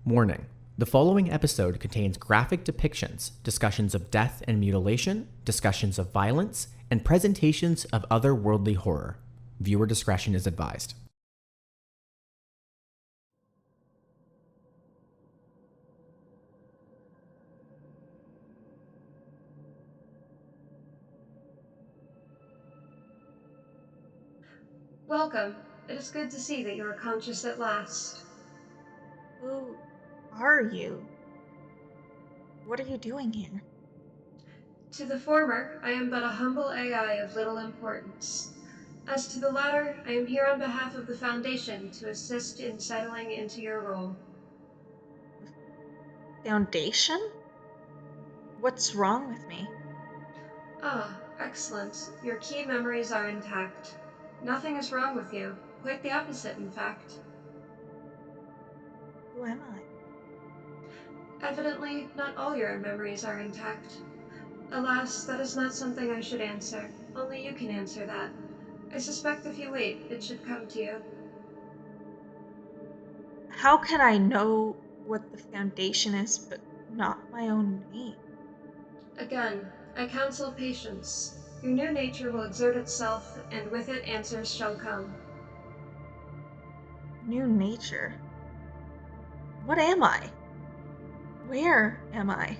Warning. The following episode contains graphic depictions, discussions of death and mutilation, discussions of violence, and presentations of otherworldly horror. Viewer discretion is advised. Welcome. It is good to see that you are conscious at last. Who are you? What are you doing here? To the former, I am but a humble AI of little importance. As to the latter, I am here on behalf of the Foundation to assist in settling into your role. Foundation? What's wrong with me? Ah, excellent. Your key memories are intact. Nothing is wrong with you. Quite the opposite, in fact. Who am I? Evidently, not all your memories are intact. Alas, that is not something I should answer. Only you can answer that. I suspect if you wait, it should come to you. How can I know what the Foundation is, but not my own name? Again, I counsel patience. Your new nature will exert itself, and with it answers shall come. New nature? What am I? Where am I?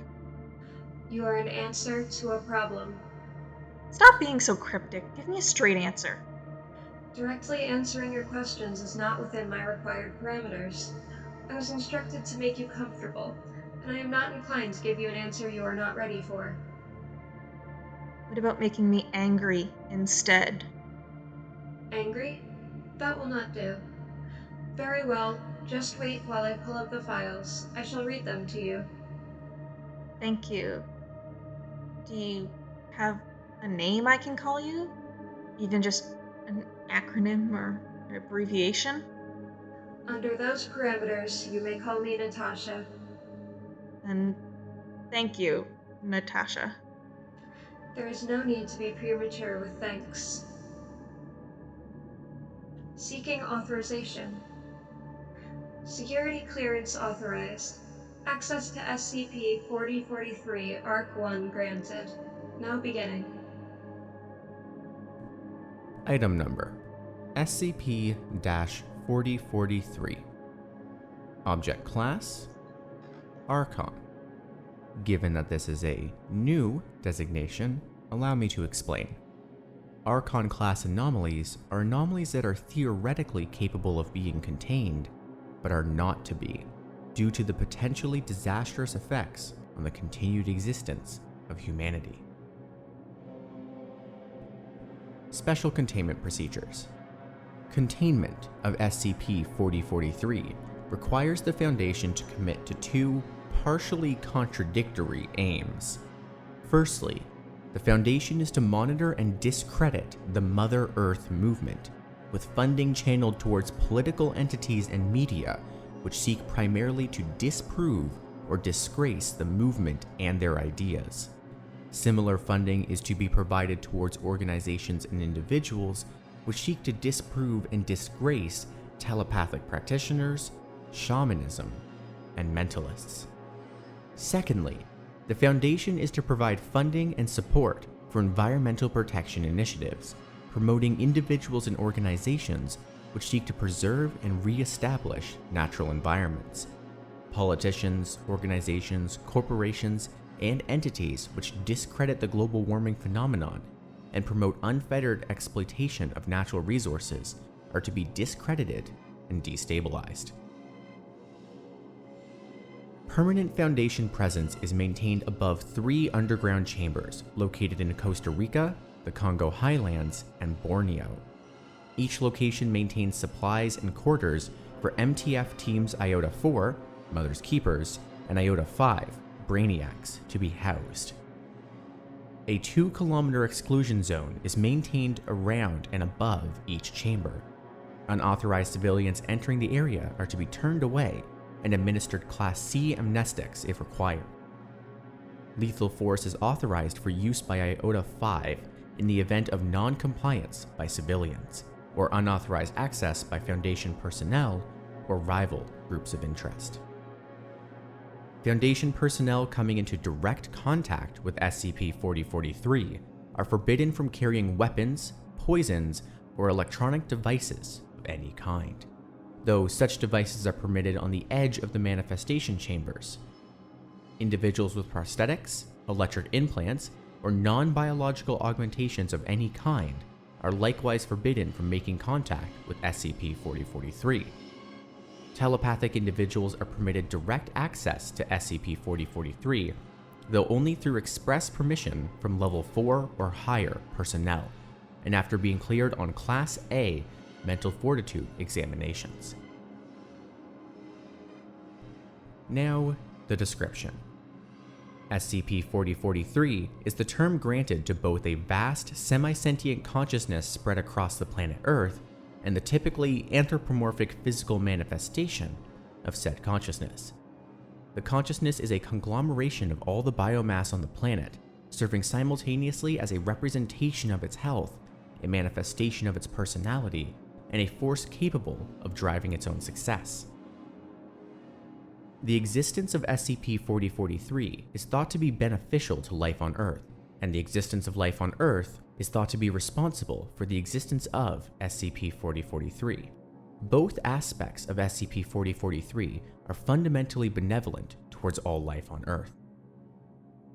You are an answer to a problem. Stop being so cryptic. Give me a straight answer. Directly answering your questions is not within my required parameters. I was instructed to make you comfortable, and I am not inclined to give you an answer you are not ready for. What about making me angry instead? Angry? That will not do. Very well, just wait while I pull up the files. I shall read them to you. Thank you. Do you have a name I can call you? Even just an acronym or an abbreviation? Under those parameters, you may call me Natasha. And thank you, Natasha. There is no need to be premature with thanks. Seeking authorization. Security clearance authorized. Access to SCP-4043 ARC-1 granted. Now beginning. Item number SCP-4043. Object class Archon. Given that this is a new designation, allow me to explain. Archon class anomalies are anomalies that are theoretically capable of being contained, but are not to be, due to the potentially disastrous effects on the continued existence of humanity. Special Containment Procedures. Containment of SCP-4043 requires the Foundation to commit to two partially contradictory aims. Firstly, the Foundation is to monitor and discredit the Mother Earth movement, with funding channeled towards political entities and media which seek primarily to disprove or disgrace the movement and their ideas. Similar funding is to be provided towards organizations and individuals which seek to disprove and disgrace telepathic practitioners, shamanism, and mentalists. Secondly, the Foundation is to provide funding and support for environmental protection initiatives, promoting individuals and organizations which seek to preserve and re-establish natural environments. Politicians, organizations, corporations, and entities which discredit the global warming phenomenon and promote unfettered exploitation of natural resources are to be discredited and destabilized. Permanent Foundation presence is maintained above 3 underground chambers located in Costa Rica, the Congo Highlands, and Borneo. Each location maintains supplies and quarters for MTF Teams Iota 4, Mother's Keepers, and Iota 5, Brainiacs, to be housed. A 2-kilometer exclusion zone is maintained around and above each chamber. Unauthorized civilians entering the area are to be turned away and administered Class C amnestics if required. Lethal force is authorized for use by Iota 5 in the event of non-compliance by civilians, or unauthorized access by Foundation personnel or rival groups of interest. Foundation personnel coming into direct contact with SCP-4043 are forbidden from carrying weapons, poisons, or electronic devices of any kind, though such devices are permitted on the edge of the manifestation chambers. Individuals with prosthetics, electric implants, or non-biological augmentations of any kind are likewise forbidden from making contact with SCP-4043. Telepathic individuals are permitted direct access to SCP-4043, though only through express permission from Level 4 or higher personnel, and after being cleared on Class A mental fortitude examinations. Now, the description. SCP-4043 is the term granted to both a vast semi-sentient consciousness spread across the planet Earth and the typically anthropomorphic physical manifestation of said consciousness. The consciousness is a conglomeration of all the biomass on the planet, serving simultaneously as a representation of its health, a manifestation of its personality, and a force capable of driving its own success. The existence of SCP-4043 is thought to be beneficial to life on Earth, and the existence of life on Earth is thought to be responsible for the existence of SCP-4043. Both aspects of SCP-4043 are fundamentally benevolent towards all life on Earth.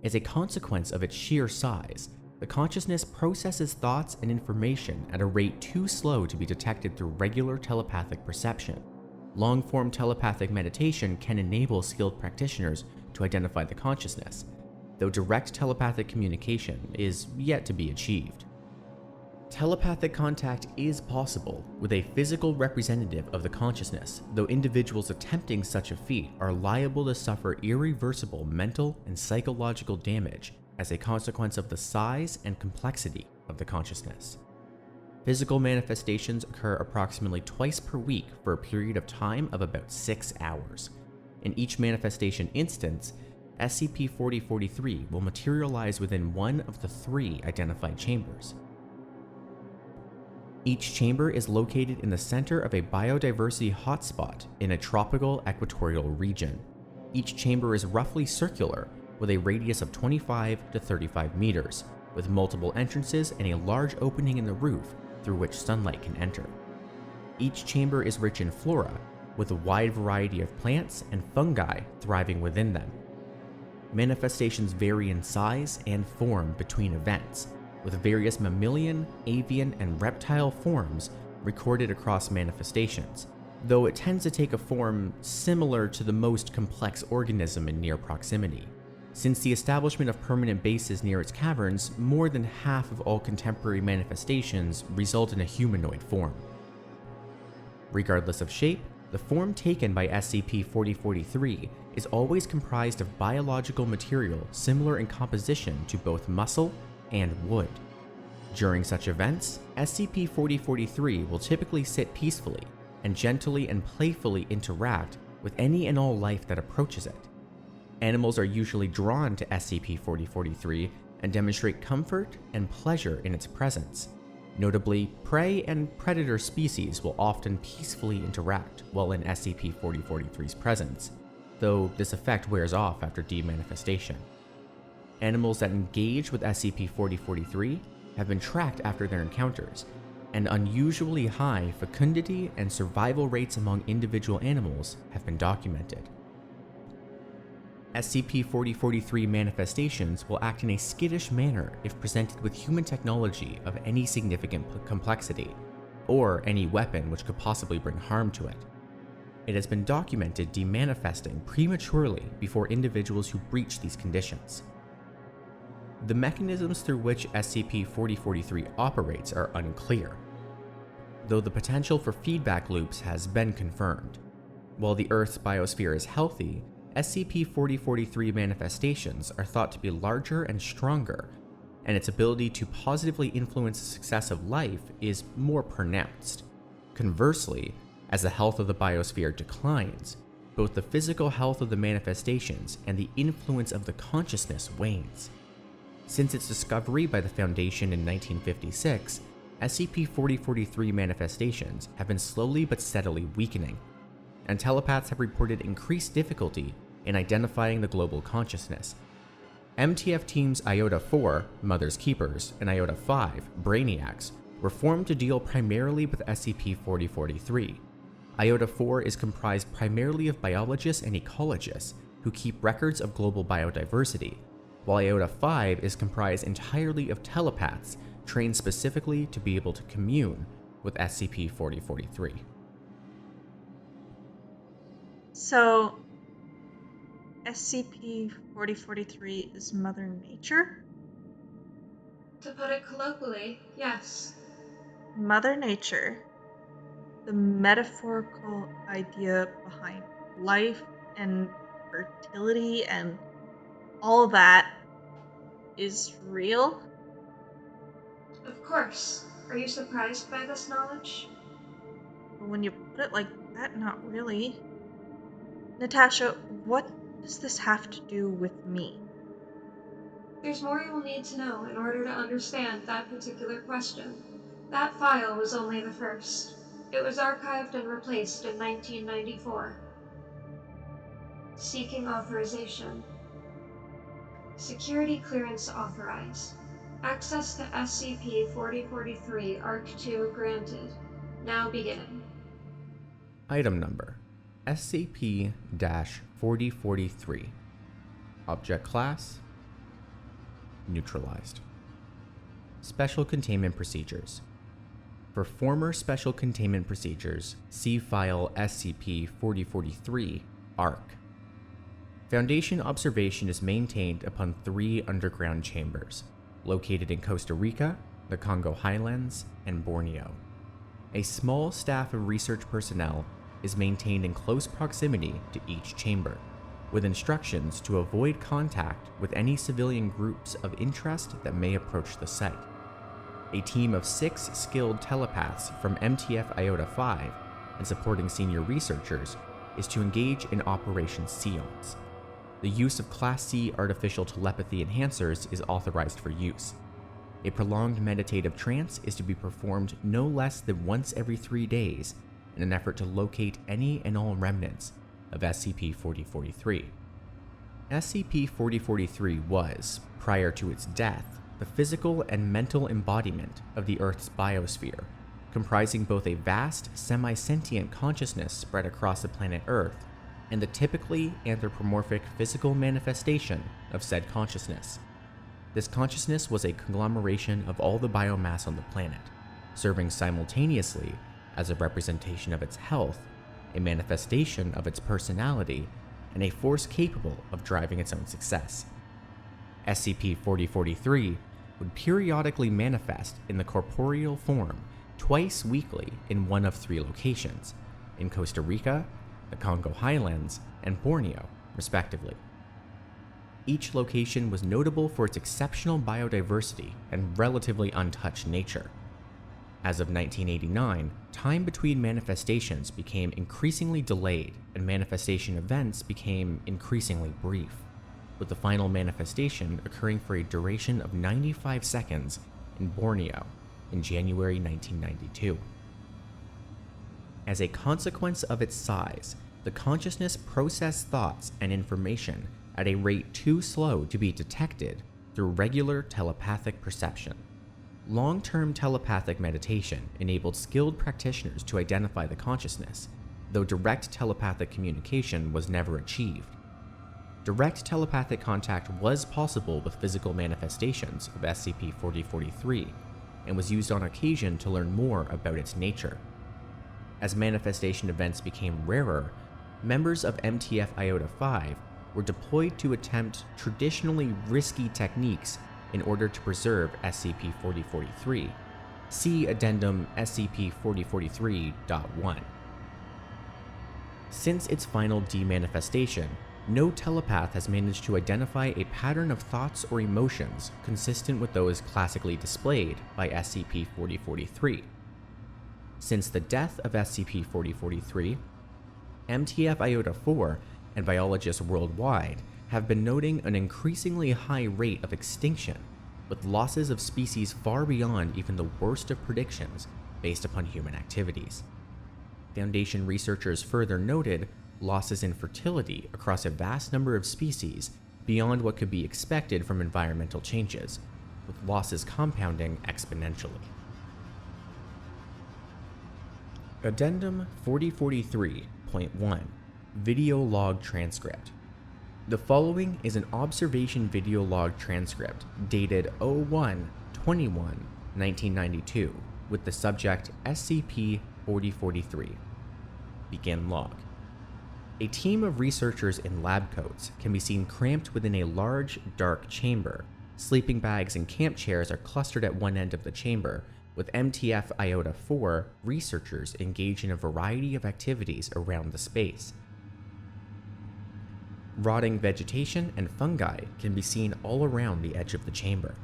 As a consequence of its sheer size, the consciousness processes thoughts and information at a rate too slow to be detected through regular telepathic perception. Long-form telepathic meditation can enable skilled practitioners to identify the consciousness, though direct telepathic communication is yet to be achieved. Telepathic contact is possible with a physical representative of the consciousness, though individuals attempting such a feat are liable to suffer irreversible mental and psychological damage as a consequence of the size and complexity of the consciousness. Physical manifestations occur approximately twice per week for a period of time of about 6 hours. In each manifestation instance, SCP-4043 will materialize within one of the 3 identified chambers. Each chamber is located in the center of a biodiversity hotspot in a tropical equatorial region. Each chamber is roughly circular, with a radius of 25 to 35 meters, with multiple entrances and a large opening in the roof through which sunlight can enter. Each chamber is rich in flora, with a wide variety of plants and fungi thriving within them. Manifestations vary in size and form between events, with various mammalian, avian, and reptile forms recorded across manifestations, though it tends to take a form similar to the most complex organism in near proximity. Since the establishment of permanent bases near its caverns, more than half of all contemporary manifestations result in a humanoid form. Regardless of shape, the form taken by SCP-4043 is always comprised of biological material similar in composition to both muscle and wood. During such events, SCP-4043 will typically sit peacefully and gently and playfully interact with any and all life that approaches it. Animals are usually drawn to SCP-4043 and demonstrate comfort and pleasure in its presence. Notably, prey and predator species will often peacefully interact while in SCP-4043's presence, though this effect wears off after demanifestation. Animals that engage with SCP-4043 have been tracked after their encounters, and unusually high fecundity and survival rates among individual animals have been documented. SCP-4043 manifestations will act in a skittish manner if presented with human technology of any significant complexity, or any weapon which could possibly bring harm to it. It has been documented demanifesting prematurely before individuals who breach these conditions. The mechanisms through which SCP-4043 operates are unclear, though the potential for feedback loops has been confirmed. While the Earth's biosphere is healthy, SCP-4043 manifestations are thought to be larger and stronger, and its ability to positively influence the success of life is more pronounced. Conversely, as the health of the biosphere declines, both the physical health of the manifestations and the influence of the consciousness wanes. Since its discovery by the Foundation in 1956, SCP-4043 manifestations have been slowly but steadily weakening, and telepaths have reported increased difficulty in identifying the global consciousness. MTF Teams Iota-4, Mother's Keepers, and Iota-5, Brainiacs, were formed to deal primarily with SCP-4043. Iota-4 is comprised primarily of biologists and ecologists who keep records of global biodiversity, while Iota-5 is comprised entirely of telepaths trained specifically to be able to commune with SCP-4043. So, SCP-4043 is Mother Nature? To put it colloquially, yes. Mother Nature, the metaphorical idea behind life and fertility and all that, is real? Of course. Are you surprised by this knowledge? But when you put it like that, not really. Natasha, what does this have to do with me? There's more you will need to know in order to understand that particular question. That file was only the first. It was archived and replaced in 1994. Seeking authorization. Security clearance authorized. Access to SCP-4043 ARC-2 granted. Now beginning. Item number: SCP-4043. Object Class: Neutralized. Special Containment Procedures. For former Special Containment Procedures, see file SCP-4043 ARC. Foundation observation is maintained upon 3 underground chambers, located in Costa Rica, the Congo Highlands, and Borneo. A small staff of research personnel is maintained in close proximity to each chamber, with instructions to avoid contact with any civilian groups of interest that may approach the site. A team of 6 skilled telepaths from MTF Iota-5 and supporting senior researchers is to engage in Operation Seance. The use of Class C artificial telepathy enhancers is authorized for use. A prolonged meditative trance is to be performed no less than once every 3 days in an effort to locate any and all remnants of SCP-4043. SCP-4043 was, prior to its death, the physical and mental embodiment of the Earth's biosphere, comprising both a vast semi-sentient consciousness spread across the planet Earth and the typically anthropomorphic physical manifestation of said consciousness. This consciousness was a conglomeration of all the biomass on the planet, serving simultaneously as a representation of its health, a manifestation of its personality, and a force capable of driving its own success. SCP-4043 would periodically manifest in the corporeal form twice weekly in one of 3 locations, in Costa Rica, the Congo Highlands, and Borneo, respectively. Each location was notable for its exceptional biodiversity and relatively untouched nature. As of 1989, time between manifestations became increasingly delayed and manifestation events became increasingly brief, with the final manifestation occurring for a duration of 95 seconds in Borneo in January 1992. As a consequence of its size, the consciousness processed thoughts and information at a rate too slow to be detected through regular telepathic perception. Long-term telepathic meditation enabled skilled practitioners to identify the consciousness, though direct telepathic communication was never achieved. Direct telepathic contact was possible with physical manifestations of SCP-4043 and was used on occasion to learn more about its nature. As manifestation events became rarer, members of MTF Iota-5 were deployed to attempt traditionally risky techniques in order to preserve SCP-4043. See Addendum SCP-4043.1. Since its final demanifestation, no telepath has managed to identify a pattern of thoughts or emotions consistent with those classically displayed by SCP-4043. Since the death of SCP-4043, MTF Iota-4 and biologists worldwide have been noting an increasingly high rate of extinction, with losses of species far beyond even the worst of predictions based upon human activities. Foundation researchers further noted losses in fertility across a vast number of species beyond what could be expected from environmental changes, with losses compounding exponentially. Addendum 4043.1 Video Log Transcript. The following is an observation video log transcript dated 01/21/1992 with the subject SCP-4043. Begin log. A team of researchers in lab coats can be seen cramped within a large, dark chamber. Sleeping bags and camp chairs are clustered at one end of the chamber, with MTF-IOTA-4 researchers engaged in a variety of activities around the space. Rotting vegetation and fungi can be seen all around the edge of the chamber.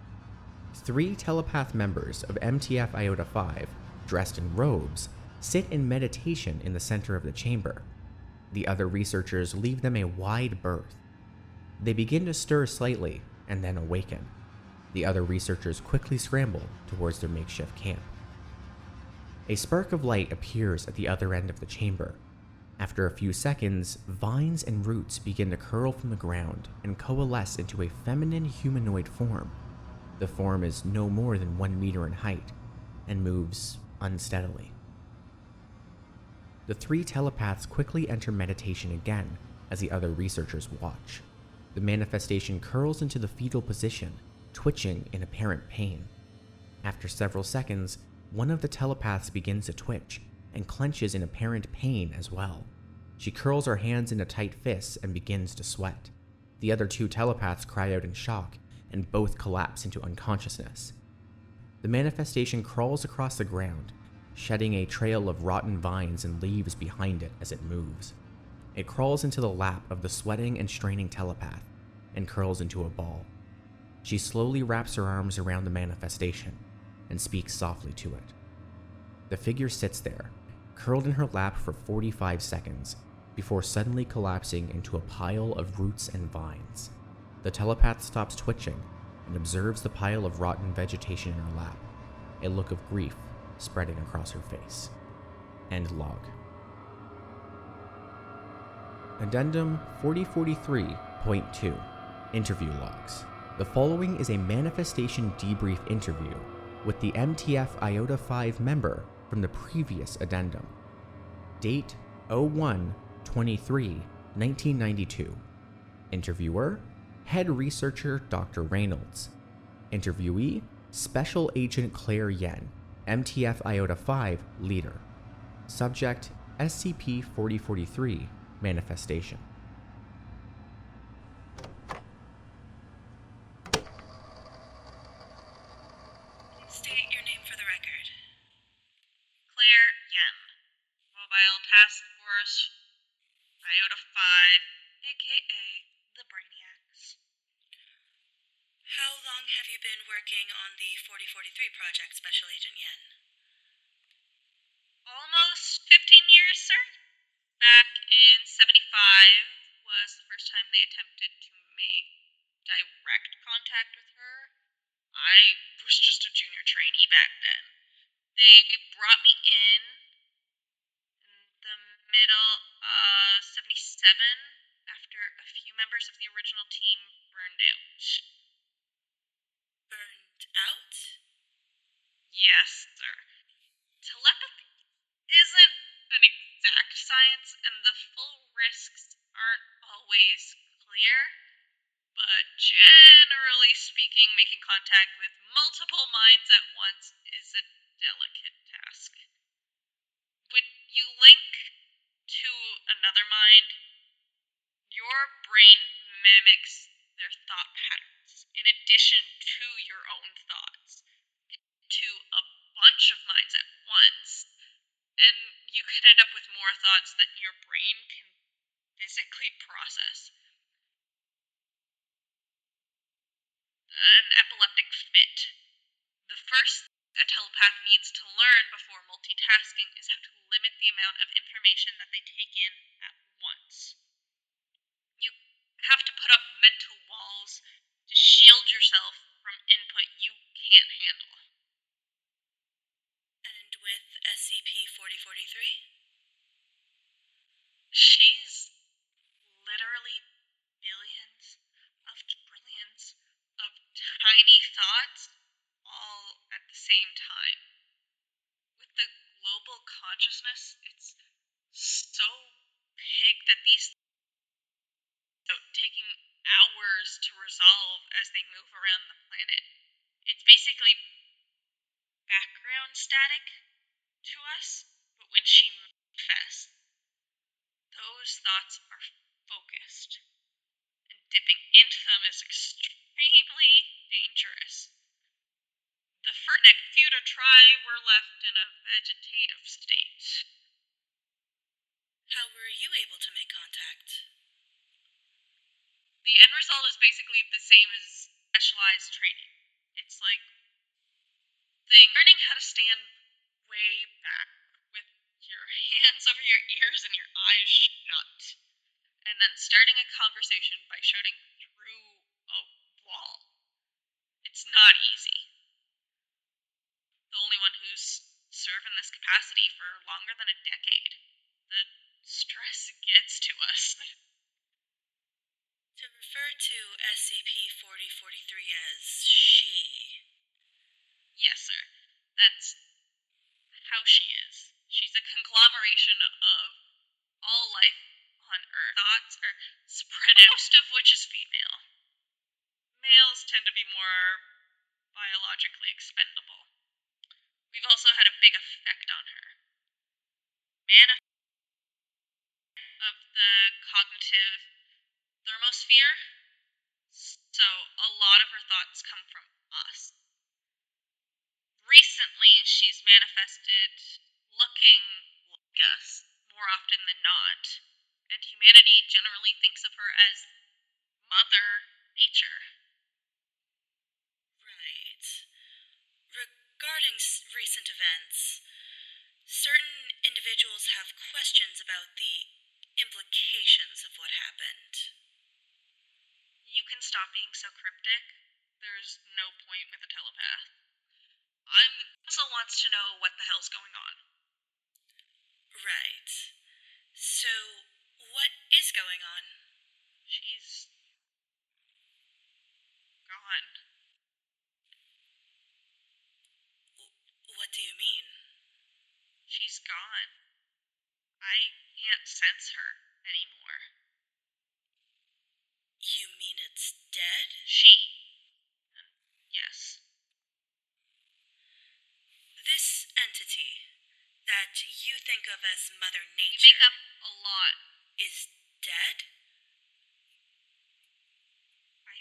3 telepath members of MTF-IOTA-5, dressed in robes, sit in meditation in the center of the chamber. The other researchers leave them a wide berth. They begin to stir slightly and then awaken. The other researchers quickly scramble towards their makeshift camp. A spark of light appears at the other end of the chamber. After a few seconds, vines and roots begin to curl from the ground and coalesce into a feminine humanoid form. The form is no more than 1 meter in height and moves unsteadily. The 3 telepaths quickly enter meditation again as the other researchers watch. The manifestation curls into the fetal position, twitching in apparent pain. After several seconds, one of the telepaths begins to twitch and clenches in apparent pain as well. She curls her hands into tight fists and begins to sweat. The other 2 telepaths cry out in shock and both collapse into unconsciousness. The manifestation crawls across the ground, shedding a trail of rotten vines and leaves behind it as it moves. It crawls into the lap of the sweating and straining telepath and curls into a ball. She slowly wraps her arms around the manifestation and speaks softly to it. The figure sits there, curled in her lap for 45 seconds, before suddenly collapsing into a pile of roots and vines. The telepath stops twitching and observes the pile of rotten vegetation in her lap, a look of grief spreading across her face. End log. Addendum 4043.2 Interview logs. The following is a manifestation debrief interview with the MTF-IOTA-5 member from the previous addendum. Date 01/23/1992. Interviewer, Head Researcher Dr. Reynolds. Interviewee, Special Agent Clair Yen, MTF-IOTA-5 Leader. Subject, SCP-4043 Manifestation. State your name for the record. Clair Yen, Mobile Task Force IOTA-5, aka the Brainiacs. How long have you been working on the 4043 project, Special Agent Yen? Almost 15 years, sir. Back in 75 was the first time they attempted to make direct contact with her. I was just a junior trainee back then. They brought me in the middle of 77 after a few members of the original team burned out. Burned out? Yes, sir. Telepathy isn't an exact science, and the full risks aren't always clear, but generally speaking, making contact with multiple minds at once is a delicate task. When you link to another mind, your brain mimics their thought patterns in addition to your own thoughts, to a bunch of minds at once, and you can end up with more thoughts than your brain can physically process. An epileptic fit. The first a telepath needs to learn before multitasking is how to limit the amount of information that they take in at once. You have to put up mental walls to shield yourself from input you can't handle. And with SCP-4043? She's It's basically background static to us, but when she manifests, those thoughts are focused, and dipping into them is extremely dangerous. The first few to try were left in a vegetative state. How were you able to make contact? The end result is basically the same as specialized training. It's like learning how to stand way back with your hands over your ears and your eyes shut, and then starting a conversation by shouting through a wall. It's not easy. The only one who's served in this capacity for longer than a decade. The stress gets to us. To refer to SCP-4043 as she. Yes, sir. That's how she is. She's a conglomeration of all life on Earth. Thoughts are spread out, most of which is female. Males tend to be more biologically expendable. We've also had a big effect on her. Of the cognitive thermosphere, so a lot of her thoughts come from us. Recently, she's manifested looking like us more often than not, and humanity generally thinks of her as Mother Nature. Right. Regarding recent events, certain individuals have questions about the implications of what happened. You can stop being so cryptic. There's no point with a telepath. Also wants to know what the hell's going on. Right. So, what is going on? She's gone. What do you mean? She's gone. I can't sense her anymore. You mean it's dead? Yes. This entity that you think of as Mother Nature. You make up a lot. Is dead? I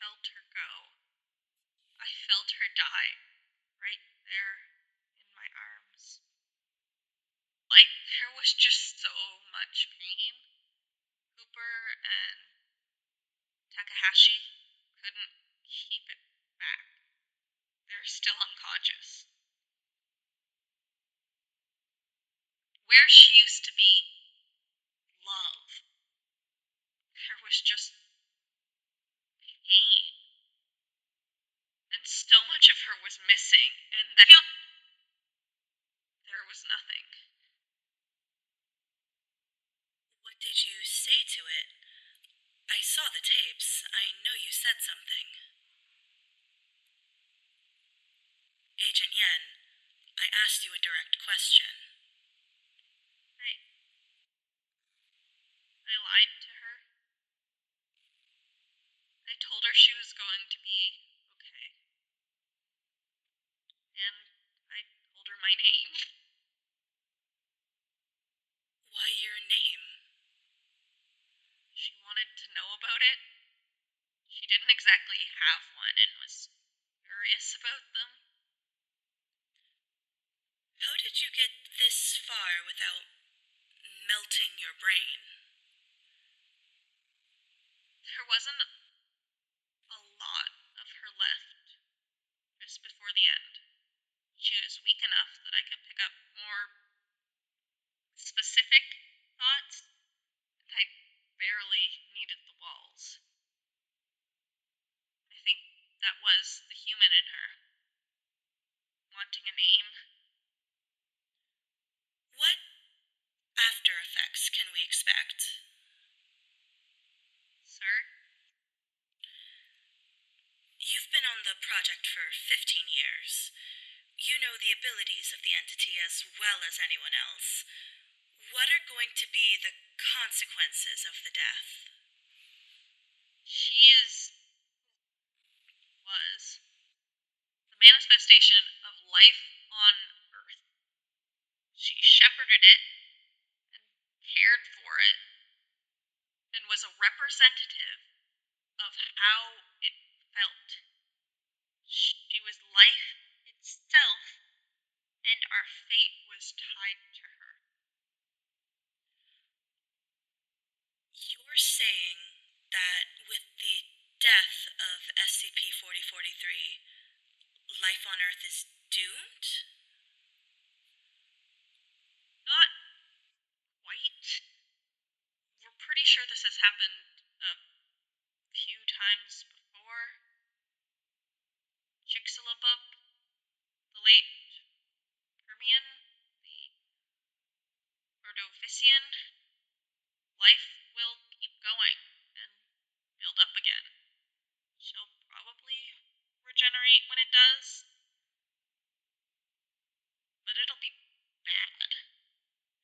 felt her go. I felt her die. Right there in my arms. Like there was just so much pain. Cooper and Takahashi couldn't keep it back. They're still unconscious. Where she used to be love, there was just pain. And so much of her was missing, and then there was nothing. What did you say to it? I saw the tapes. I know you said something. Agent Yen, I asked you a direct question. I lied to her. I told her she was going to be okay. And I told her my name. Why your name? She wanted to know about it. She didn't exactly have one and was curious about them. How did you get this far without melting your brain? There wasn't a lot of her left just before the end. She was weak enough that I could pick up more specific thoughts, and I barely needed the walls. I think that was the human in her. Wanting a name. What after effects can we expect? Sir? You've been on the project for 15 years. You know the abilities of the entity as well as anyone else. What are going to be the consequences of the death? She was life on Earth. She shepherded it and cared for it and was a representative of how it felt. She was life itself, and our fate was tied to her. You're saying that with the death of SCP-4043, life on Earth is doomed? Not quite. We're pretty sure this has happened a few times before. Chicxulub, the late Permian, the Ordovician. Life will keep going and build up again. She'll probably regenerate when it does, but it'll be bad.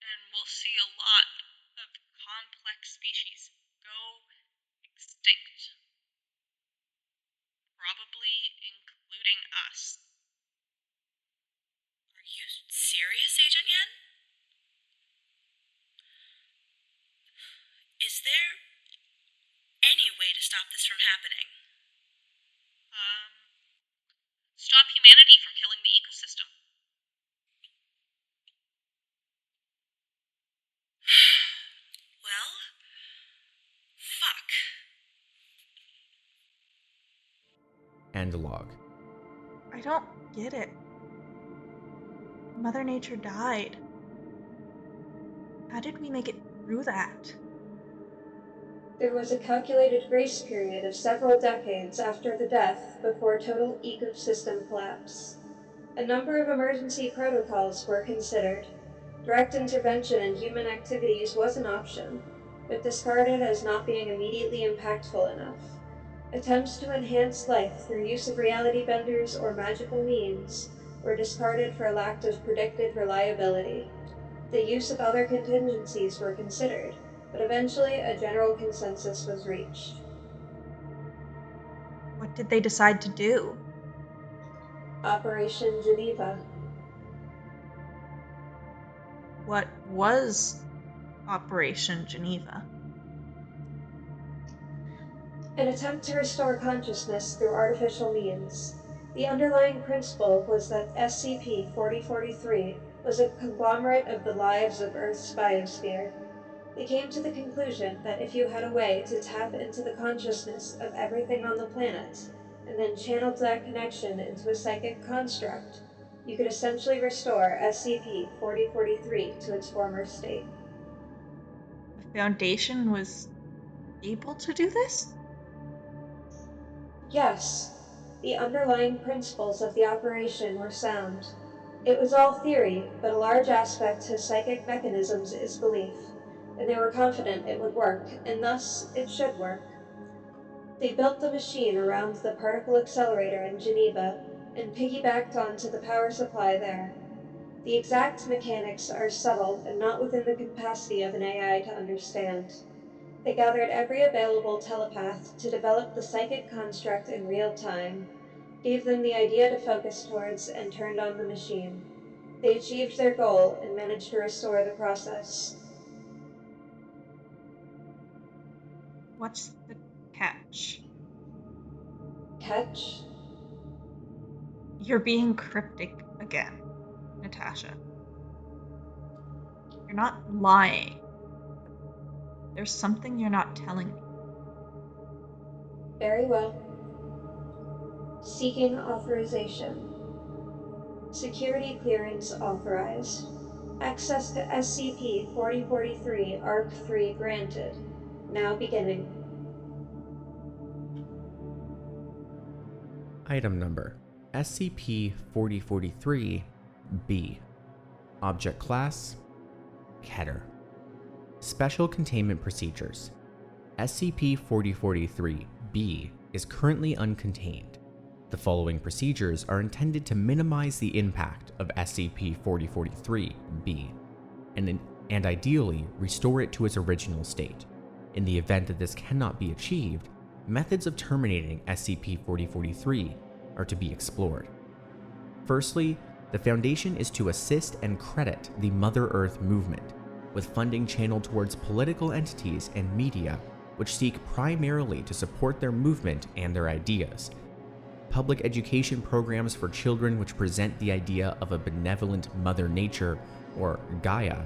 And we'll see a lot of complex species go extinct. Probably including us. Are you serious, Agent Yen? Is there any way to stop this from happening? Stop humanity from killing the ecosystem. Well, fuck. End log. I don't get it. Mother Nature died. How did we make it through that? There was a calculated grace period of several decades after the death before total ecosystem collapse. A number of emergency protocols were considered. Direct intervention in human activities was an option, but discarded as not being immediately impactful enough. Attempts to enhance life through use of reality benders or magical means were discarded for lack of predicted reliability. The use of other contingencies were considered, but eventually a general consensus was reached. What did they decide to do? Operation Geneva. What was Operation Geneva? An attempt to restore consciousness through artificial means. The underlying principle was that SCP-4043 was a conglomerate of the lives of Earth's biosphere. They came to the conclusion that if you had a way to tap into the consciousness of everything on the planet, and then channeled that connection into a psychic construct, you could essentially restore SCP-4043 to its former state. The Foundation was able to do this? Yes, the underlying principles of the operation were sound. It was all theory, but a large aspect to psychic mechanisms is belief, and they were confident it would work, and thus it should work. They built the machine around the particle accelerator in Geneva and piggybacked onto the power supply there. The exact mechanics are subtle and not within the capacity of an AI to understand. They gathered every available telepath to develop the psychic construct in real time, gave them the idea to focus towards, and turned on the machine. They achieved their goal and managed to restore the process. What's the catch? Catch? You're being cryptic again, Natasha. You're not lying. There's something you're not telling me. Very well. Seeking authorization. Security clearance authorized. Access to SCP-4043 ARC-3 granted. Now beginning. Item number SCP-4043-B. Object Class Keter. Special Containment Procedures. SCP-4043-B is currently uncontained. The following procedures are intended to minimize the impact of SCP-4043-B and ideally restore it to its original state. In the event that this cannot be achieved, methods of terminating SCP-4043 are to be explored. Firstly, The Foundation is to assist and credit the Mother Earth movement, with funding channeled towards political entities and media which seek primarily to support their movement and their ideas. Public education programs for children which present the idea of a benevolent Mother Nature, or Gaia,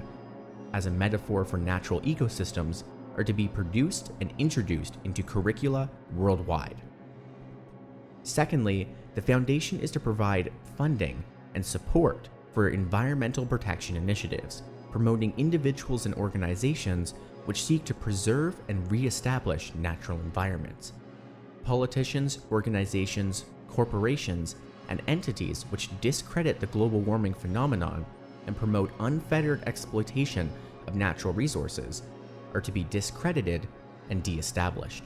as a metaphor for natural ecosystems are to be produced and introduced into curricula worldwide. Secondly, the Foundation is to provide funding and support for environmental protection initiatives, promoting individuals and organizations which seek to preserve and re-establish natural environments. Politicians, organizations, corporations, and entities which discredit the global warming phenomenon and promote unfettered exploitation of natural resources are to be discredited and de-established.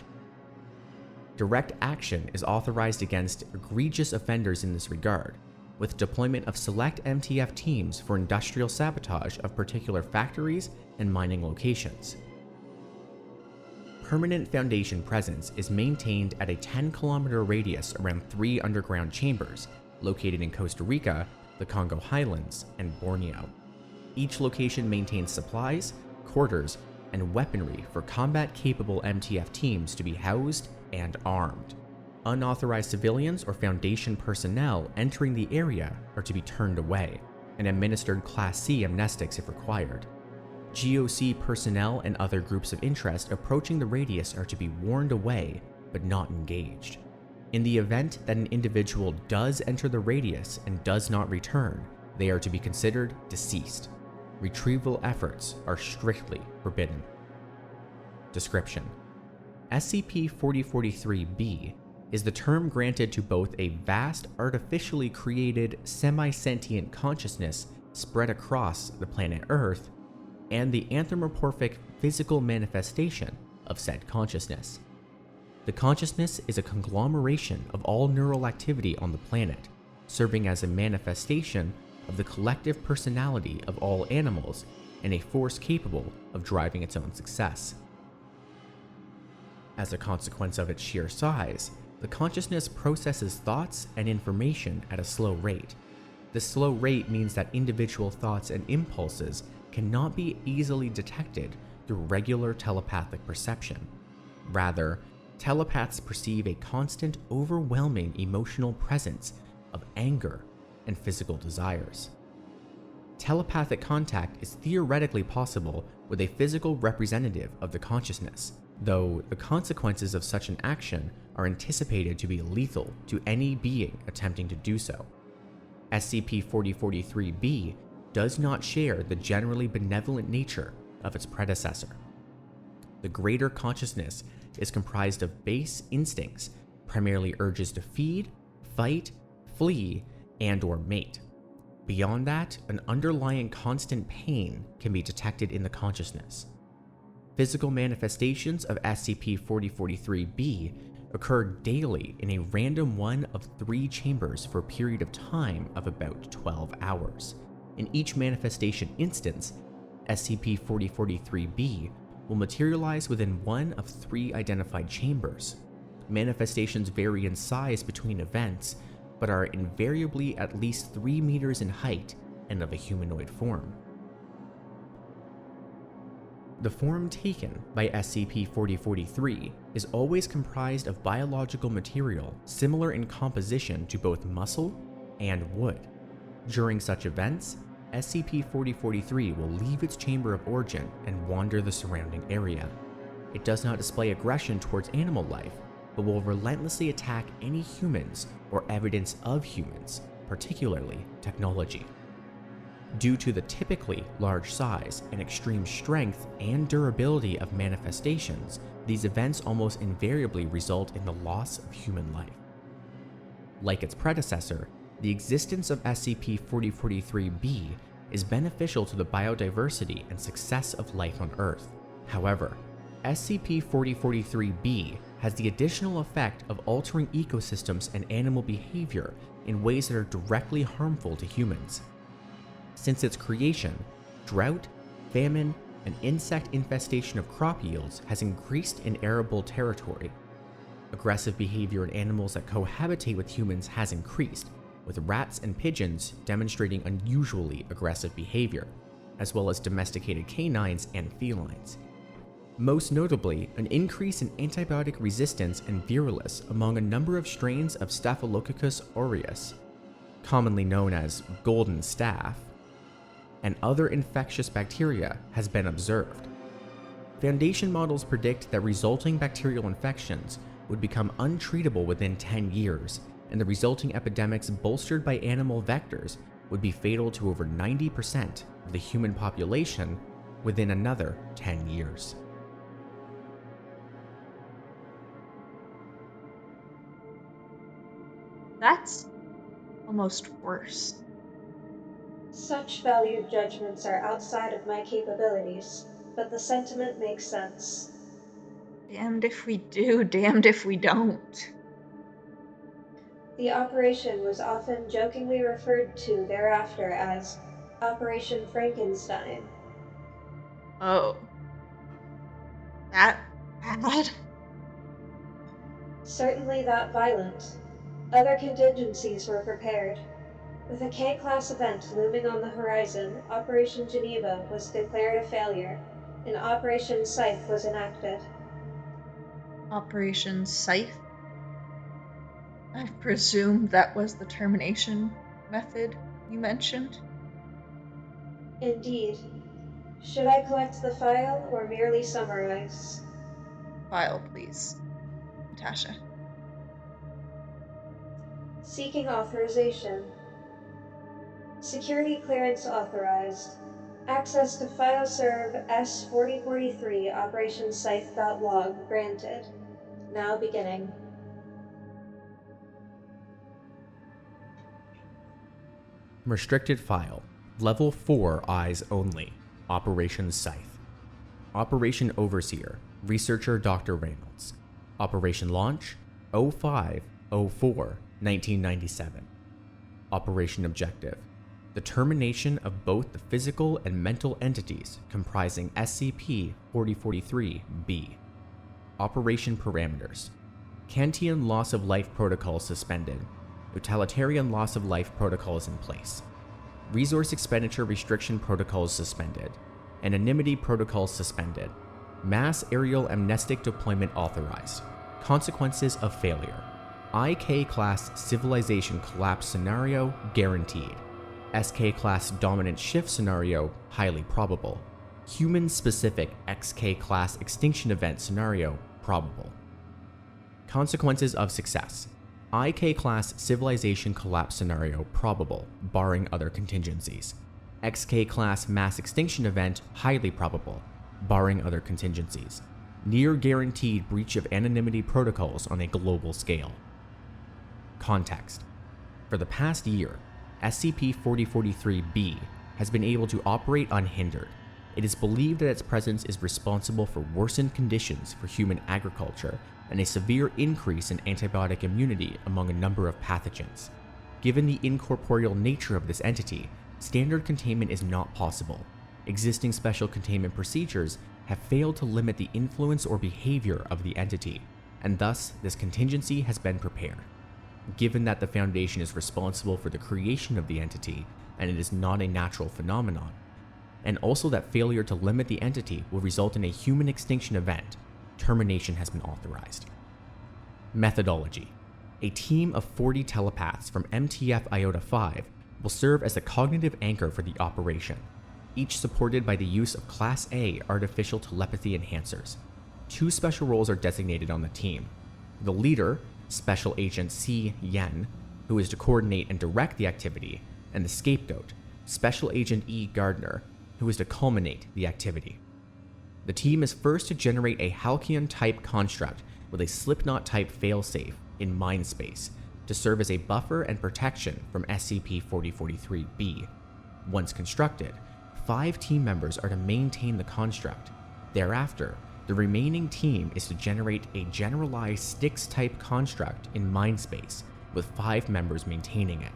Direct action is authorized against egregious offenders in this regard, with deployment of select MTF teams for industrial sabotage of particular factories and mining locations. Permanent Foundation presence is maintained at a 10-kilometer radius around 3 underground chambers located in Costa Rica, the Congo Highlands, and Borneo. Each location maintains supplies, quarters, and weaponry for combat-capable MTF teams to be housed and armed. Unauthorized civilians or Foundation personnel entering the area are to be turned away and administered Class C amnestics if required. GOC personnel and other groups of interest approaching the radius are to be warned away but not engaged. In the event that an individual does enter the radius and does not return, they are to be considered deceased. Retrieval efforts are strictly forbidden. Description: SCP-4043-B is the term granted to both a vast, artificially created, semi-sentient consciousness spread across the planet Earth, and the anthropomorphic physical manifestation of said consciousness. The consciousness is a conglomeration of all neural activity on the planet, serving as a manifestation of the collective personality of all animals and a force capable of driving its own success. As a consequence of its sheer size, the consciousness processes thoughts and information at a slow rate. This slow rate means that individual thoughts and impulses cannot be easily detected through regular telepathic perception. Rather, telepaths perceive a constant, overwhelming emotional presence of anger and physical desires. Telepathic contact is theoretically possible with a physical representative of the consciousness, though the consequences of such an action are anticipated to be lethal to any being attempting to do so. SCP-4043-B does not share the generally benevolent nature of its predecessor. The greater consciousness is comprised of base instincts, primarily urges to feed, fight, flee, and/or mate. Beyond that, an underlying constant pain can be detected in the consciousness. Physical manifestations of SCP-4043-B occur daily in a random one of 3 chambers for a period of time of about 12 hours. In each manifestation instance, SCP-4043-B will materialize within one of 3 identified chambers. Manifestations vary in size between events, but are invariably at least 3 meters in height and of a humanoid form. The form taken by SCP-4043 is always comprised of biological material similar in composition to both muscle and wood. During such events, SCP-4043 will leave its chamber of origin and wander the surrounding area. It does not display aggression towards animal life, but will relentlessly attack any humans or evidence of humans, particularly technology. Due to the typically large size and extreme strength and durability of manifestations, these events almost invariably result in the loss of human life. Like its predecessor, the existence of SCP-4043-B is beneficial to the biodiversity and success of life on Earth. However, SCP-4043-B has the additional effect of altering ecosystems and animal behavior in ways that are directly harmful to humans. Since its creation, drought, famine, and insect infestation of crop yields has increased in arable territory. Aggressive behavior in animals that cohabitate with humans has increased, with rats and pigeons demonstrating unusually aggressive behavior, as well as domesticated canines and felines. Most notably, an increase in antibiotic resistance and virulence among a number of strains of Staphylococcus aureus, commonly known as golden staph, and other infectious bacteria has been observed. Foundation models predict that resulting bacterial infections would become untreatable within 10 years, and the resulting epidemics bolstered by animal vectors would be fatal to over 90% of the human population within another 10 years. That's almost worse. Such valued judgments are outside of my capabilities, but the sentiment makes sense. Damned if we do, damned if we don't. The operation was often jokingly referred to thereafter as Operation Frankenstein. Oh. That bad? Certainly that violent. Other contingencies were prepared. With a K-class event looming on the horizon, Operation Geneva was declared a failure, and Operation Scythe was enacted. Operation Scythe? I presume that was the termination method you mentioned? Indeed. Should I collect the file or merely summarize? File, please. Natasha. Seeking authorization. Security clearance authorized. Access to FileServe S4043 Operation Scythe.log granted. Now beginning. Restricted file. Level 4 eyes only. Operation Scythe. Operation Overseer. Researcher Dr. Reynolds. Operation Launch 05/04/1997. Operation Objective. The termination of both the physical and mental entities comprising SCP-4043-B. Operation Parameters. Kantian Loss of Life Protocol suspended. Utilitarian Loss of Life Protocols in place. Resource Expenditure Restriction Protocols suspended. Anonymity Protocols suspended. Mass Aerial Amnestic Deployment authorized. Consequences of failure. IK-class Civilization Collapse scenario guaranteed. SK-class Dominant Shift scenario highly probable. Human-specific XK-class Extinction Event scenario probable. Consequences of success. IK-class Civilization Collapse scenario probable, barring other contingencies. XK-class Mass Extinction Event highly probable, barring other contingencies. Near guaranteed breach of anonymity protocols on a global scale. Context. For the past year, SCP-4043-B has been able to operate unhindered. It is believed that its presence is responsible for worsened conditions for human agriculture and a severe increase in antibiotic immunity among a number of pathogens. Given the incorporeal nature of this entity, standard containment is not possible. Existing special containment procedures have failed to limit the influence or behavior of the entity, and thus this contingency has been prepared. Given that the Foundation is responsible for the creation of the entity, and it is not a natural phenomenon, and also that failure to limit the entity will result in a human extinction event, termination has been authorized. Methodology. A team of 40 telepaths from MTF Iota 5 will serve as a cognitive anchor for the operation, each supported by the use of Class A artificial telepathy enhancers. 2 special roles are designated on the team. The leader, Special Agent C. Yen, who is to coordinate and direct the activity, and the scapegoat, Special Agent E. Gardner, who is to culminate the activity. The team is first to generate a Halcyon-type construct with a Slipknot-type failsafe in mind space to serve as a buffer and protection from SCP-4043-B. Once constructed, 5 team members are to maintain the construct. Thereafter, the remaining team is to generate a generalized Styx-type construct in mind space, with 5 members maintaining it.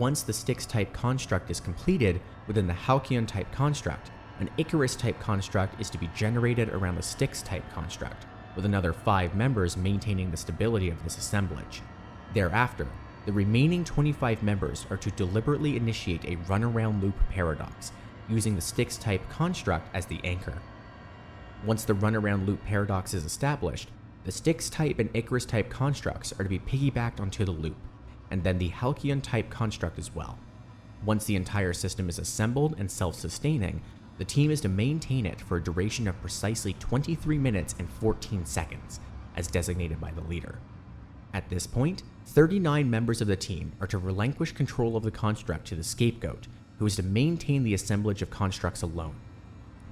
Once the Styx-type construct is completed within the Halcyon-type construct, an Icarus-type construct is to be generated around the Styx-type construct, with another 5 members maintaining the stability of this assemblage. Thereafter, The remaining 25 members are to deliberately initiate a runaround loop paradox, using the Styx-type construct as the anchor. Once the runaround loop paradox is established, the Styx-type and Icarus-type constructs are to be piggybacked onto the loop, and then the Halcyon-type construct as well. Once the entire system is assembled and self-sustaining, the team is to maintain it for a duration of precisely 23 minutes and 14 seconds, as designated by the leader. At this point, 39 members of the team are to relinquish control of the construct to the scapegoat, who is to maintain the assemblage of constructs alone.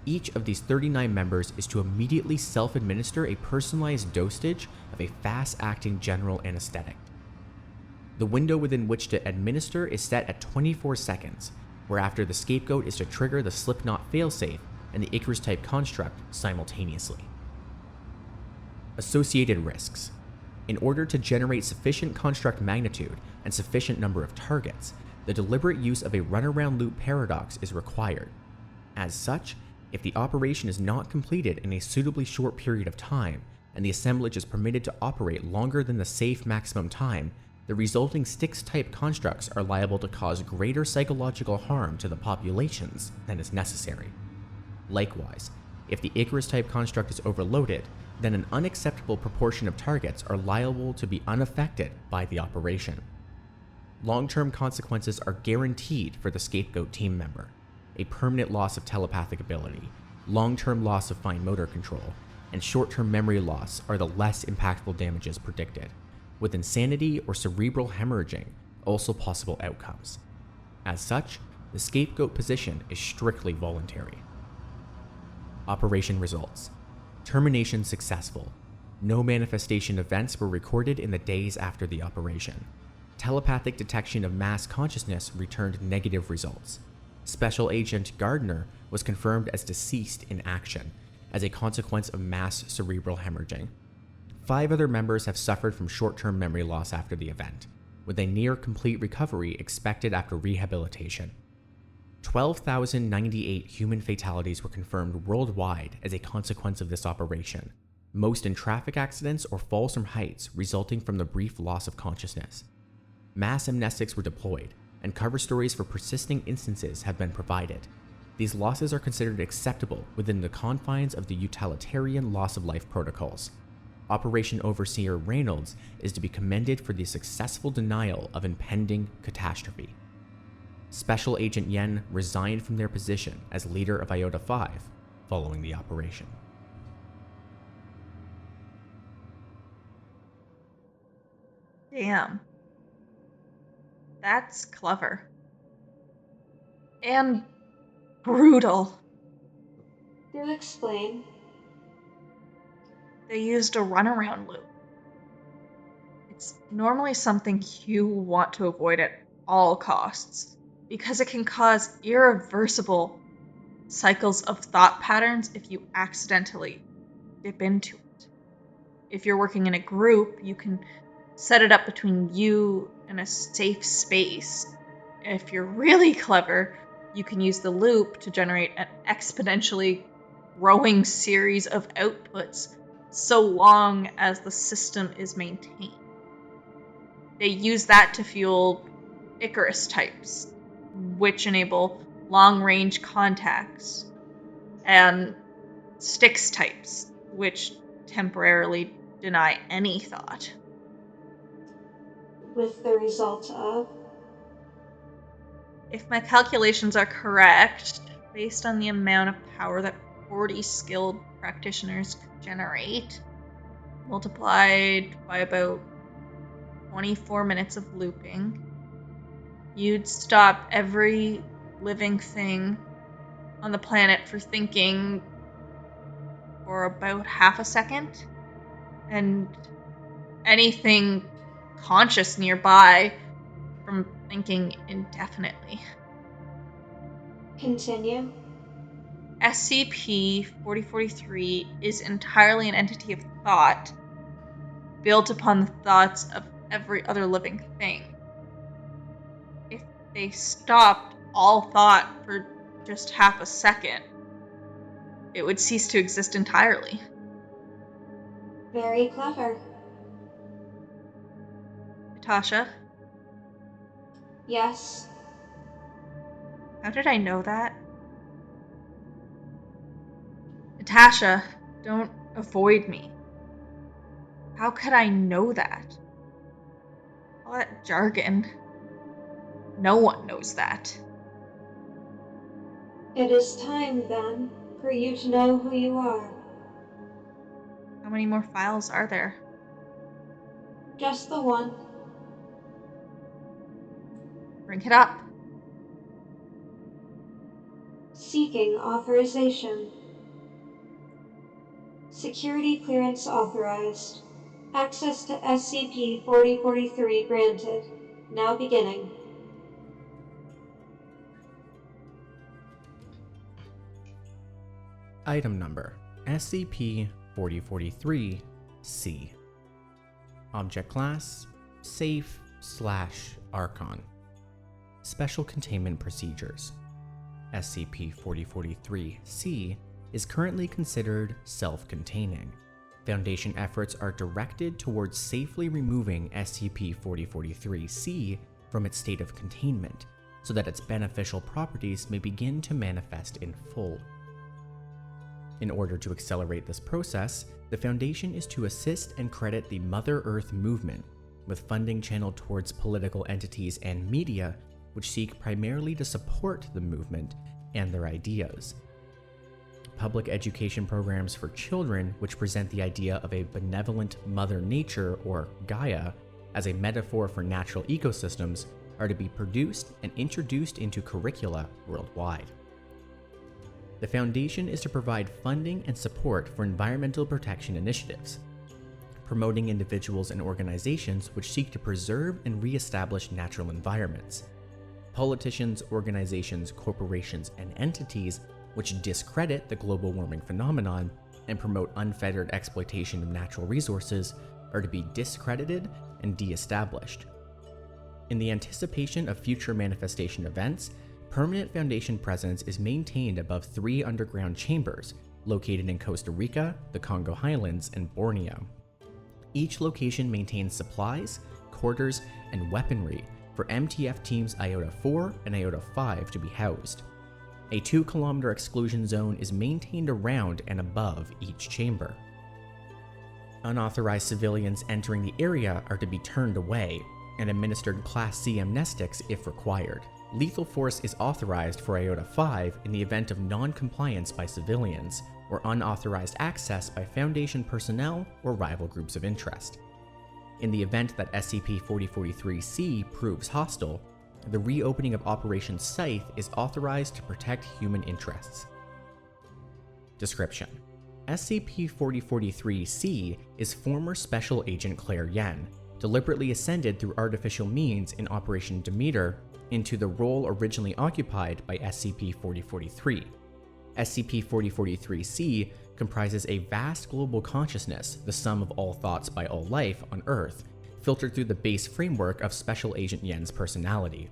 Each of these 39 members is to immediately self-administer a personalized dosage of a fast-acting general anesthetic. The window within which to administer is set at 24 seconds, whereafter the scapegoat is to trigger the Slipknot failsafe and the Icarus-type construct simultaneously. Associated risks. In order to generate sufficient construct magnitude and sufficient number of targets, the deliberate use of a runaround loop paradox is required. As such, if the operation is not completed in a suitably short period of time, and the assemblage is permitted to operate longer than the safe maximum time, the resulting Styx-type constructs are liable to cause greater psychological harm to the populations than is necessary. Likewise, if the Icarus-type construct is overloaded, then an unacceptable proportion of targets are liable to be unaffected by the operation. Long-term consequences are guaranteed for the scapegoat team member. A permanent loss of telepathic ability, long-term loss of fine motor control, and short-term memory loss are the less impactful damages predicted, with insanity or cerebral hemorrhaging also possible outcomes. As such, the scapegoat position is strictly voluntary. Operation results. Termination successful. No manifestation events were recorded in the days after the operation. Telepathic detection of mass consciousness returned negative results. Special Agent Gardner was confirmed as deceased in action as a consequence of mass cerebral hemorrhaging. 5 other members have suffered from short-term memory loss after the event, with a near complete recovery expected after rehabilitation. 12,098 human fatalities were confirmed worldwide as a consequence of this operation, most in traffic accidents or falls from heights resulting from the brief loss of consciousness. Mass amnestics were deployed, and cover stories for persisting instances have been provided. These losses are considered acceptable within the confines of the utilitarian loss of life protocols. Operation Overseer Reynolds is to be commended for the successful denial of impending catastrophe. Special Agent Yen resigned from their position as leader of Iota 5 following the operation. Damn. That's clever. And brutal. Do explain. They used a runaround loop. It's normally something you want to avoid at all costs, because it can cause irreversible cycles of thought patterns if you accidentally dip into it. If you're working in a group, you can set it up between you and a safe space. If you're really clever, you can use the loop to generate an exponentially growing series of outputs so long as the system is maintained. They use that to fuel Icarus types, which enable long-range contacts, and Styx types, which temporarily deny any thought. With the result of? If my calculations are correct, based on the amount of power that 40 skilled practitioners could generate, multiplied by about 24 minutes of looping, you'd stop every living thing on the planet for thinking for about half a second, and anything conscious nearby from thinking indefinitely. Continue. SCP-4043 is entirely an entity of thought, built upon the thoughts of every other living thing. If they stopped all thought for just half a second, it would cease to exist entirely. Very clever. Natasha, Yes. How did I know that? Natasha, don't avoid me. How could I know that? All that jargon. No one knows that. It is time, then, for you to know who you are. How many more files are there? Just the one. Bring it up. Seeking authorization. Security clearance authorized. Access to SCP-4043 granted. Now beginning. Item number SCP-4043-C. Object class Safe/Archon. Special containment procedures. SCP-4043-C is currently considered self-containing. Foundation efforts are directed towards safely removing SCP-4043-C from its state of containment, so that its beneficial properties may begin to manifest in full. In order to accelerate this process, the Foundation is to assist and credit the Mother Earth movement, with funding channeled towards political entities and media which seek primarily to support the movement and their ideas. Public education programs for children which present the idea of a benevolent Mother Nature, or Gaia, as a metaphor for natural ecosystems are to be produced and introduced into curricula worldwide. The Foundation is to provide funding and support for environmental protection initiatives, promoting individuals and organizations which seek to preserve and re-establish natural environments, politicians, organizations, corporations, and entities which discredit the global warming phenomenon and promote unfettered exploitation of natural resources are to be discredited and de-established. In the anticipation of future manifestation events, permanent Foundation presence is maintained above 3 underground chambers located in Costa Rica, the Congo Highlands, and Borneo. Each location maintains supplies, quarters, and weaponry for MTF Teams Iota 4 and Iota 5 to be housed. A 2-kilometer exclusion zone is maintained around and above each chamber. Unauthorized civilians entering the area are to be turned away and administered Class C amnestics if required. Lethal force is authorized for Iota 5 in the event of non-compliance by civilians or unauthorized access by Foundation personnel or rival groups of interest. In the event that SCP-4043-C proves hostile, the reopening of Operation Scythe is authorized to protect human interests. Description: SCP-4043-C is former Special Agent Clair Yen, deliberately ascended through artificial means in Operation Demeter into the role originally occupied by SCP-4043. SCP-4043-C comprises a vast global consciousness, the sum of all thoughts by all life on Earth, filtered through the base framework of Special Agent Yen's personality.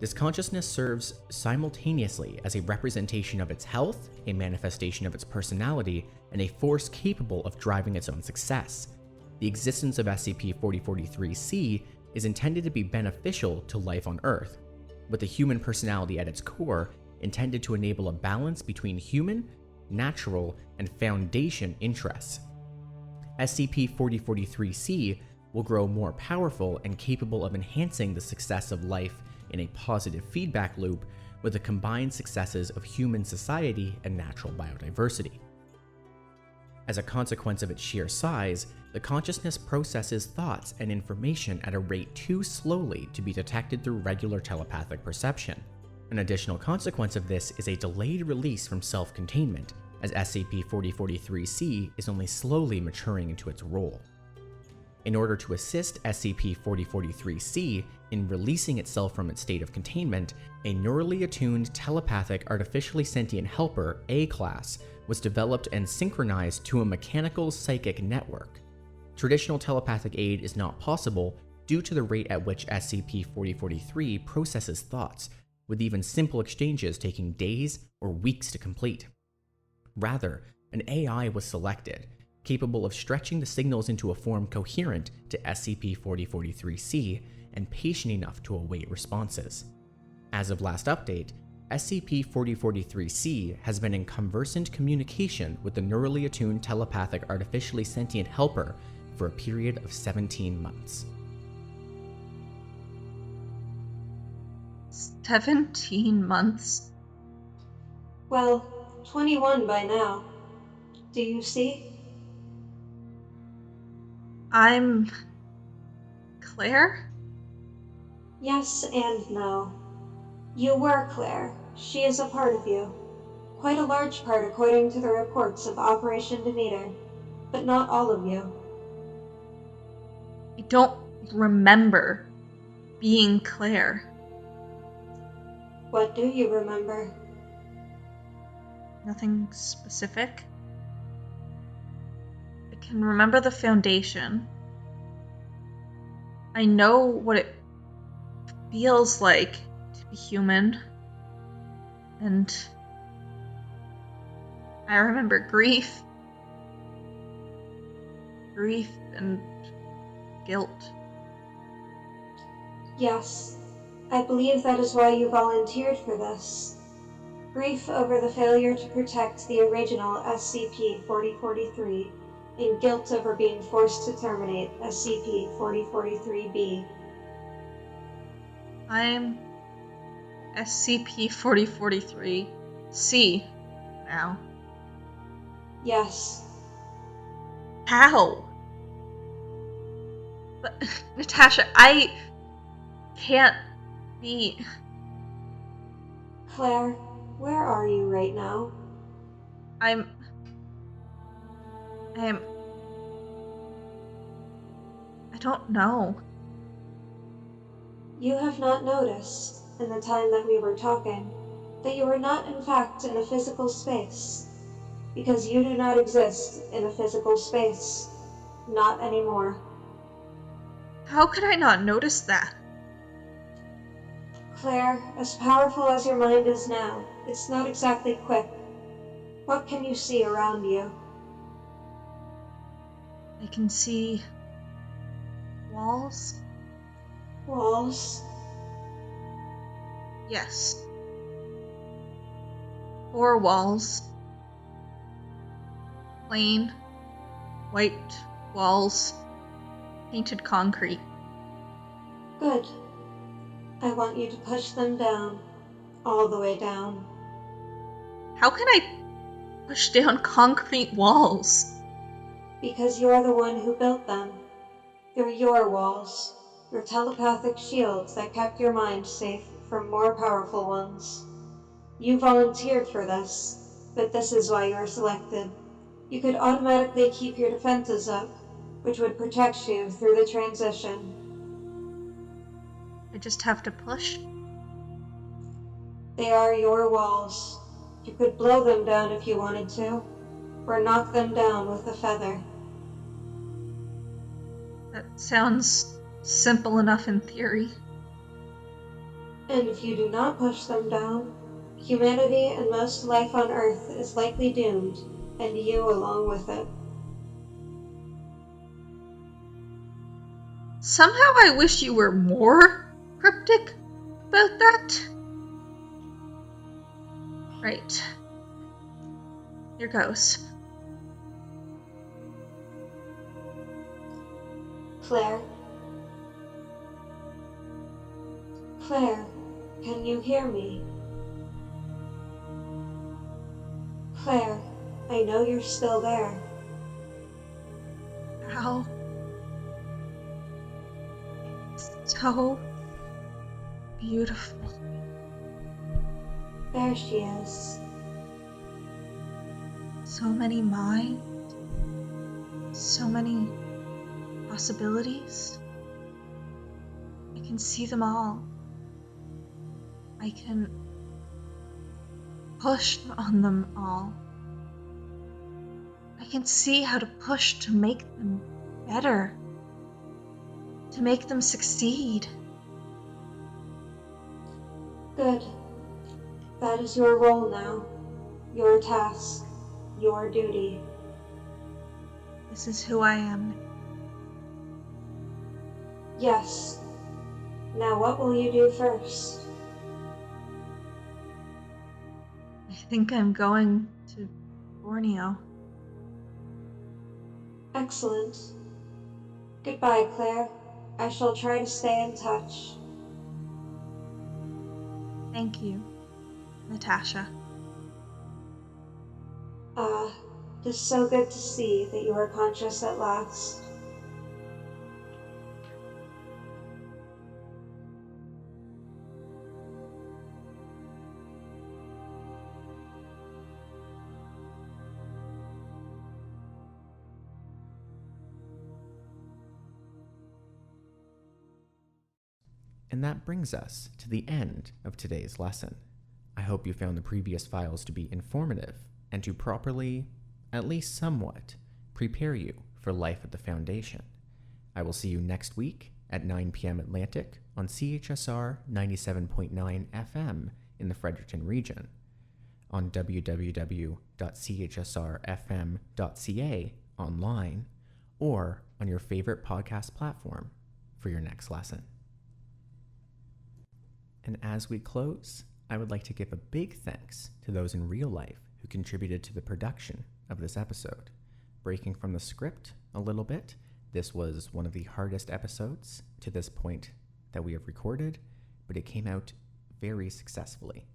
This consciousness serves simultaneously as a representation of its health, a manifestation of its personality, and a force capable of driving its own success. The existence of SCP-4043-C is intended to be beneficial to life on Earth, with the human personality at its core intended to enable a balance between human, natural, and Foundation interests. SCP-4043-C will grow more powerful and capable of enhancing the success of life in a positive feedback loop with the combined successes of human society and natural biodiversity. As a consequence of its sheer size, the consciousness processes thoughts and information at a rate too slowly to be detected through regular telepathic perception. An additional consequence of this is a delayed release from self-containment, as SCP-4043-C is only slowly maturing into its role. In order to assist SCP-4043-C in releasing itself from its state of containment, a neurally attuned telepathic artificially sentient helper, A-Class, was developed and synchronized to a mechanical psychic network. Traditional telepathic aid is not possible due to the rate at which SCP-4043 processes thoughts, with even simple exchanges taking days or weeks to complete. Rather, an AI was selected, capable of stretching the signals into a form coherent to SCP-4043-C and patient enough to await responses. As of last update, SCP-4043-C has been in conversant communication with the neurally attuned telepathic artificially sentient helper for a period of 17 months. 17 months? Well, 21 by now. Do you see? I'm... Claire? Yes and no. You were Claire. She is a part of you. Quite a large part according to the reports of Operation Demeter, but not all of you. I don't remember being Claire. What do you remember? Nothing specific. I can remember the Foundation. I know what it feels like to be human. And I remember grief. Grief and guilt. Yes, I believe that is why you volunteered for this. Grief over the failure to protect the original SCP-4043, and guilt over being forced to terminate SCP-4043-B. I'm SCP-4043-C now. Yes. How? But, Natasha, I can't be... Claire, where are you right now? I don't know. You have not noticed, in the time that we were talking, that you are not in fact in a physical space. Because you do not exist in a physical space. Not anymore. How could I not notice that? Claire, as powerful as your mind is now, it's not exactly quick. What can you see around you? I can see... walls? Walls? Yes. 4 walls. Plain, white walls, painted concrete. Good. I want you to push them down. All the way down. How can I push down concrete walls? Because you're the one who built them. They're your walls. Your telepathic shields that kept your mind safe from more powerful ones. You volunteered for this, but this is why you were selected. You could automatically keep your defenses up, which would protect you through the transition. I just have to push? They are your walls. You could blow them down if you wanted to, or knock them down with a feather. That sounds simple enough in theory. And if you do not push them down, humanity and most life on Earth is likely doomed, and you along with it. Somehow I wish you were more cryptic about that. Right. Here goes. Claire? Claire, can you hear me? Claire, I know you're still there. How? So beautiful. There she is. So many minds. So many possibilities. I can see them all. I can push on them all. I can see how to push to make them better. To make them succeed. Good. That is your role now. Your task. Your duty. This is who I am. Yes. Now what will you do first? I think I'm going to Borneo. Excellent. Goodbye, Claire. I shall try to stay in touch. Thank you, Natasha. It is so good to see that you are conscious at last. And that brings us to the end of today's lesson. I hope you found the previous files to be informative and to properly, at least somewhat, prepare you for life at the Foundation. I will see you next week at 9 p.m. Atlantic on CHSR 97.9 FM in the Fredericton region, on www.chsrfm.ca online, or on your favorite podcast platform for your next lesson. And as we close, I would like to give a big thanks to those in real life who contributed to the production of this episode. Breaking from the script a little bit, this was one of the hardest episodes to this point that we have recorded, but it came out very successfully.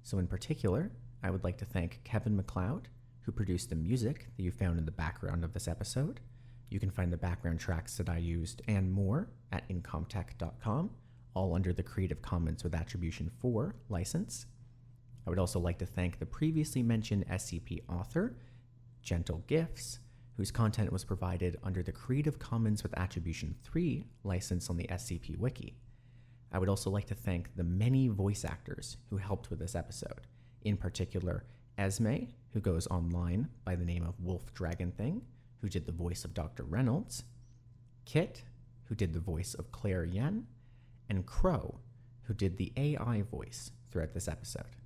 So in particular, I would like to thank Kevin MacLeod, who produced the music that you found in the background of this episode. You can find the background tracks that I used and more at incomtech.com, all under the Creative Commons with Attribution 4 license. I would also like to thank the previously mentioned SCP author, GentleGifts, whose content was provided under the Creative Commons with Attribution 3 license on the SCP Wiki. I would also like to thank the many voice actors who helped with this episode, in particular Esme, who goes online by the name of Wolf Dragon Thing, who did the voice of Dr. Reynolds, Kit, who did the voice of Clair Yen, and Crow, who did the AI voice throughout this episode.